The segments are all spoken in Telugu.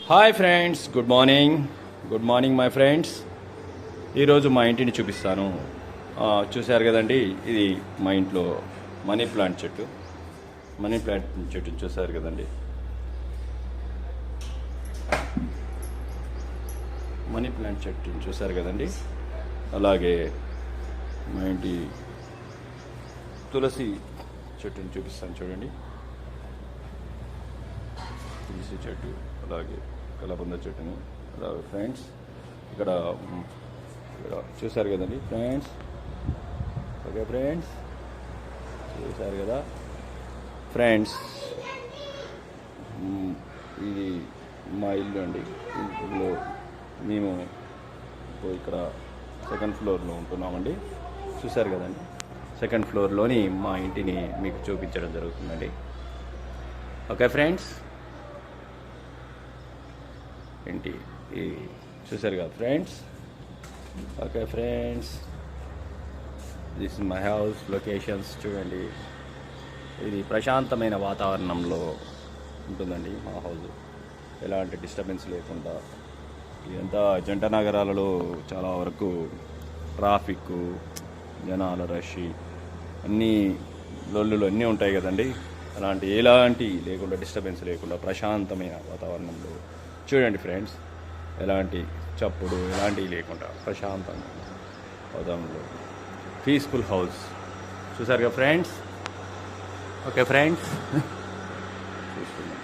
Hi friends, good morning my friends. ఈరోజు మా ఇంటిని చూపిస్తాను. చూశారు కదండి, ఇది మా ఇంట్లో మనీ ప్లాంట్ చెట్టు చూశారు కదండి. మనీ ప్లాంట్ చెట్టుని చూశారు కదండి. అలాగే మా ఇంటి తులసి చెట్టుని చూపిస్తాను చూడండి. తులసి చెట్టు, అలాగే కలబంద చెట్టుని, అలాగే ఫ్రెండ్స్ ఇక్కడ చూశారు కదండి ఫ్రెండ్స్. ఓకే ఫ్రెండ్స్, చూశారు కదా ఫ్రెండ్స్. ఇది మా ఇల్లు అండి. ఇంట్లో మేము ఇక్కడ సెకండ్ ఫ్లోర్లో ఉంటున్నామండి. చూశారు కదండి, సెకండ్ ఫ్లోర్లోని మా ఇంటిని మీకు చూపించడం జరుగుతుందండి. ఓకే ఫ్రెండ్స్, ఏంటి చూసారు కదా friends. Okay friends, this is my house locations. చూడండి, ఇది ప్రశాంతమైన వాతావరణంలో ఉంటుందండి మా హౌస్. ఎలాంటి డిస్టర్బెన్స్ లేకుండా. ఇదంతా జంట నగరాలలో చాలా వరకు ట్రాఫిక్, జనాల రష్, అన్నీ లొల్లులు అన్నీ ఉంటాయి కదండి. ఎలాంటి లేకుండా, డిస్టర్బెన్స్ లేకుండా ప్రశాంతమైన వాతావరణంలో చూడండి ఫ్రెండ్స్. ఎలాంటి చప్పుడు ఎలాంటివి లేకుండా ప్రశాంతంగా వాతావరణంలో పీస్ఫుల్ హౌస్. చూసారుగా ఫ్రెండ్స్. ఓకే ఫ్రెండ్స్,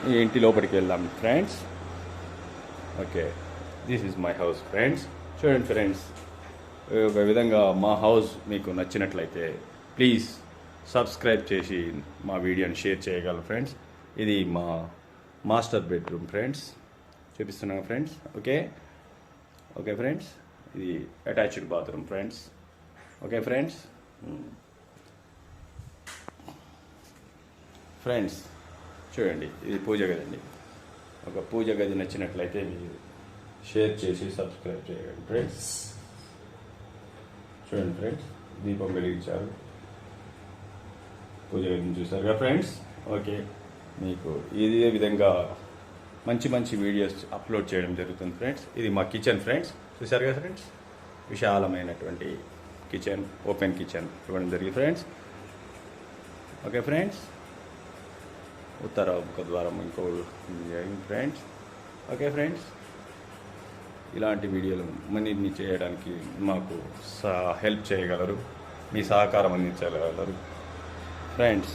ఈ ఇంటి లోపలికి వెళ్దాం friends. Okay, this is my house friends. చూడండి ఫ్రెండ్స్, ఒక విధంగా మా హౌస్ మీకు నచ్చినట్లయితే ప్లీజ్ సబ్స్క్రైబ్ చేసి మా వీడియోని షేర్ చేయగలరు ఫ్రెండ్స్. ఇది మా మాస్టర్ బెడ్రూమ్ ఫ్రెండ్స్, చూపిస్తున్నాను ఫ్రెండ్స్. ఓకే ఫ్రెండ్స్, ఇది attached bathroom friends. Okay friends. Friends చూడండి, ఇది పూజ గది అండి. ఒక పూజ గది నచ్చినట్లయితే మీరు షేర్ చేసి సబ్స్క్రైబ్ చేయండి ఫ్రెండ్స్. చూడండి ఫ్రెండ్స్, దీపం వెలిగించారు. పూజ గదిని చూసారుగా ఫ్రెండ్స్. ఓకే, మీకు ఇదే విధంగా మంచి వీడియోస్ అప్లోడ్ చేయడం జరుగుతుంది ఫ్రెండ్స్. ఇది మా కిచెన్ ఫ్రెండ్స్. చూసారు కదా ఫ్రెండ్స్, విశాలమైనటువంటి కిచెన్, ఓపెన్ కిచెన్ ఇవ్వడం జరిగింది ఫ్రెండ్స్. ఓకే ఫ్రెండ్స్, ఉత్తర ముఖద్వారం ఇంకో ఫ్రెండ్స్. ఓకే ఫ్రెండ్స్, ఇలాంటి వీడియోలు మరిన్ని చేయడానికి మాకు హెల్ప్ చేయగలరు, మీ సహకారం అందించగలరు ఫ్రెండ్స్.